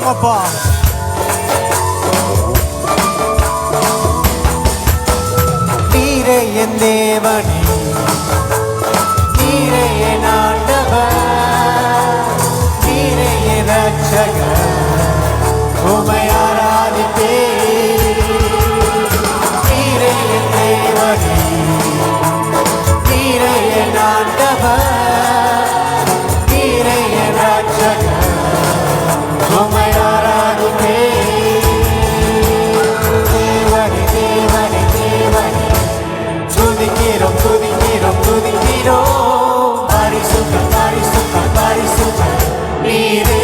ஸ்தோத்திரமப்பா. நீரே என் தேவனே, நீரே என் ஆண்டவர், நீரே என் ரட்சகர், உம்மை ஆராதிப்பேன். நீரே என் தேவனே, நீரே என் ஆண்டவர், நீரே என் ரட்சகர், உம்மை ஆராதிப்பேன். தேவனே தேவனே தேவனே, துதிக்கிறோம் துதிக்கிறோம் துதிக்கிறோம். பரிசுத்தம் பரிசுத்தம் பரிசுத்தம் நீரே.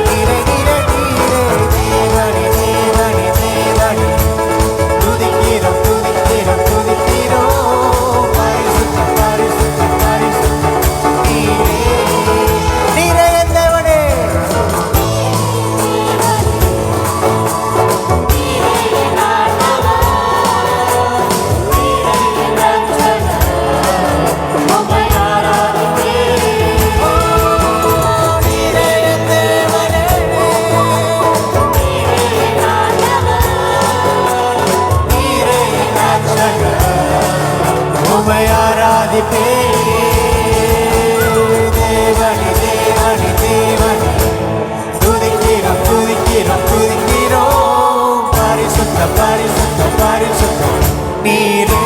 நீரே நீரே நீரே, தேவனே தேவனே தேவனே, துதிக்கிறோம் துதிக்கிறோம் துதிக்கிறோம். பரிசுத்தம் பரிசுத்தம் பரிசுத்தம் நீரே. நீரே என் தேவனே, உம்மை ஆராதிப்பேன். தேவனே தேவனே தேவனே, துதிக்கிறோம் துதிக்கிறோம் துதிக்கிறோம். பரிசுத்தம் பரிசுத்தம் பரிசுத்தம் நீரே.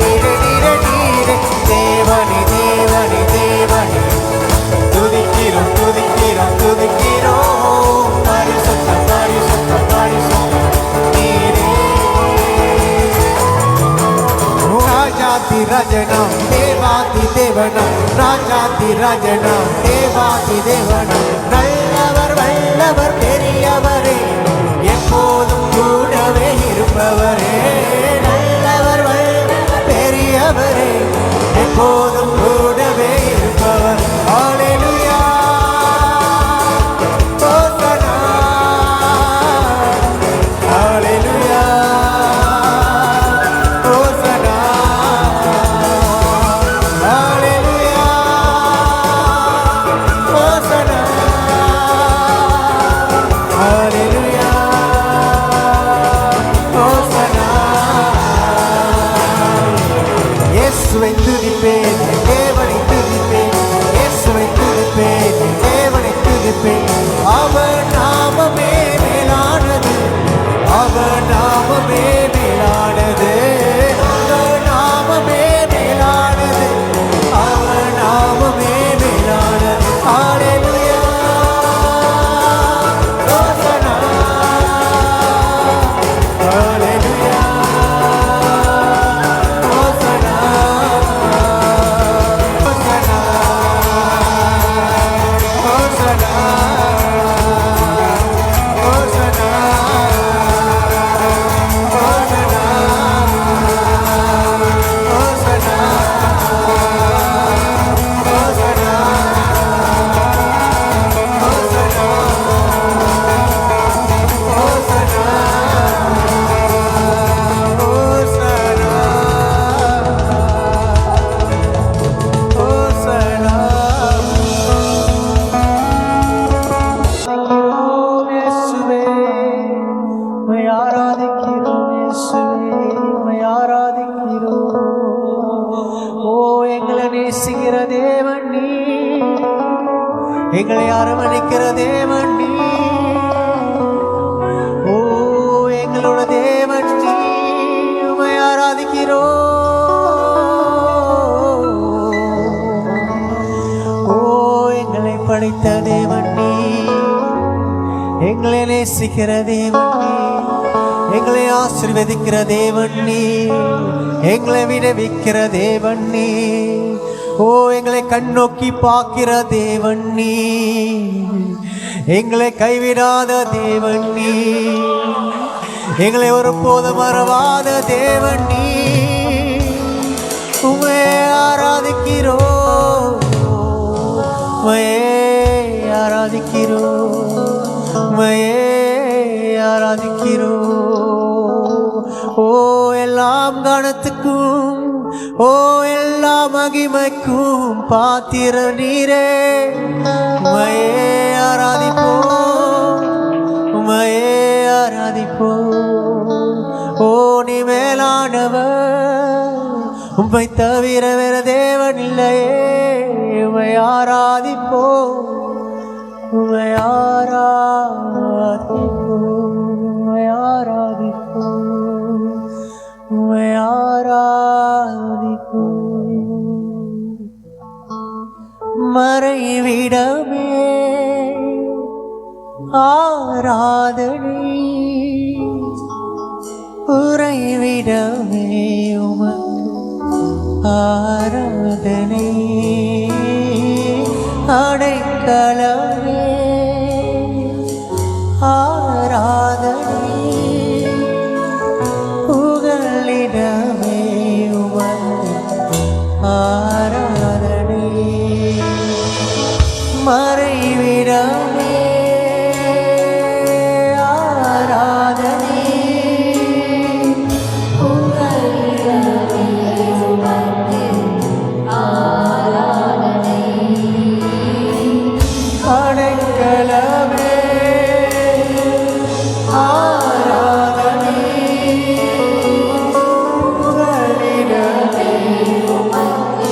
நீரே நீரே நீரே, தேவனே தேவனே தேவனே, துதிக்கிறோம் துதிக்கிறோம் துதிக்கிறோம். பரிசுத்தம் பரிசுத்தம் பரிசுத்தம் நீரே. ராஜாதி ரஜனம் தேவாதி தேவனம், ராஜாதி ரஜனம் தேவாதி தேவனம், நல்லவர் வல்லவர் பெரியவரே, எப்போதும் கூடவே இருப்பவரே. நல்லவர் வல்லவர் பெரியவரே, எப்போதும் கூடவே இருப்பவர். ஹல்லேலூயா ஹோசன்னா, ஹல்லேலூயா ஹோசன்னா, ஹல்லேலூயா ஹோசன்னா, ஹல்லேலூயா ஹோசன்னா. இயேசுவை துதிப்பேன், தேவனை துதிப்பேன், இயேசுவை துதிப்பேன், தேவனை துதிப்பேன். அவர் நாமமே மேலானது, அவர் நாமமே மேலானது, அவர் நாமமே மேலானது, அவர் நாமமே மேலானது. ஹல்லேலூயா ஹோசன்னா, ஹல்லேலூயா ஹோசன்னா, ஹோசன்னா, ஹோசன்னா, ஹோசன்னா, ஆராதிக்கிறோம் இயேசுவே, உம்மை ஆராதிக்கிறோம். ஓ எங்களை நேசிக்கிற தேவன் நீ, எங்களை அரவணைக்கிற தேவன் நீ. ஓ எங்களோட தேவன் நீ, உம்மை ஆராதிக்கிறோம். ஓ எங்களை படைத்த தேவன் நீ, எங்களை நேசிக்கிற தேவன் நீ, எங்களை ஆசீர்வதிக்கிற தேவன் நீ, எங்களை விடுவிக்கிற தேவன் நீ. ஓ எங்களை கண்ணோக்கி பார்க்கிற தேவன் நீ, எங்களை கைவிடாத தேவன் நீ, எங்களை ஒருபோதும் மறவாத தேவன் நீ. உம்மை ஆராதிக்கிறோம், உம்மை ஆராதிக்கிறோம், உம்மை ஆராதிக்கிறோம். ஓ எல்லாம் கனத்துக்கும் ஓ எல்லா மகிமைக்கும் பாத்திர நீரே. உம்மையே ஆராதிப்போம், உம்மையே ஆராதிப்போம். ஓ நீ மேலானவர், உம்மை தவிர வேற தேவன் இல்லையே. உம்மை ஆராதிப்போம், உம்மை ஆராதிப்போம், உம்மை ஆராதிப்போம், உம்மை ஆராதிப்போம். மறைவிடமே ஆராதனை, உறைவிடமே உமக்கு ஆராதனை. அடைக்கலமே ஆராதனை, புகலிடமே உமக்கு ஆராதனை. மறைவிடமே ஆராதனை, புகலிடமே உமக்கு ஆராதனை. அடைக்கலமே ஆராதனை, புகலிடமே உமக்கு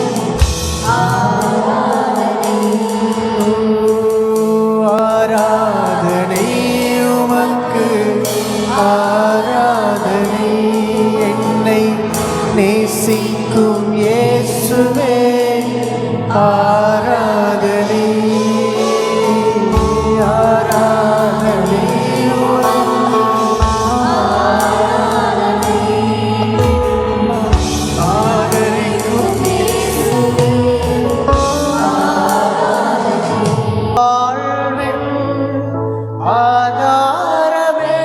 ஆராதனை. ஆராதனை உமக்கு ஆராதனை. என்னை நேசிக்கும் இயேசுவே ஆராதனை. ஆராதனை உமக்கு ஆதரிக்கும் இயேசுவே வாழ்வின் ஆதாரமே.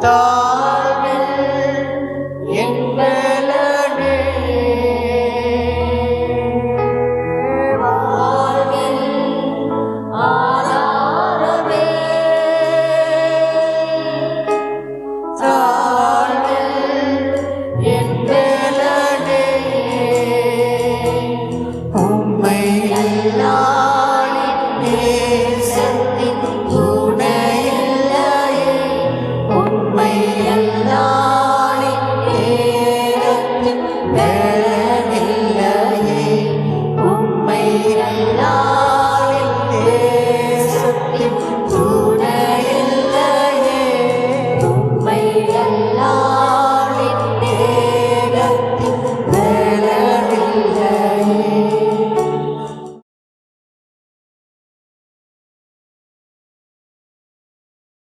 தாழ்வில் என் பலனே, வாழ்வின் ஆதாரமே. தாழ்வில் என் பலனே, உம்மை அல்லாமல் நேசத்தின் துணையில்லையே. உம்மை அல்லாமல் நேரத்தின் பலனில்லையே. உம்மை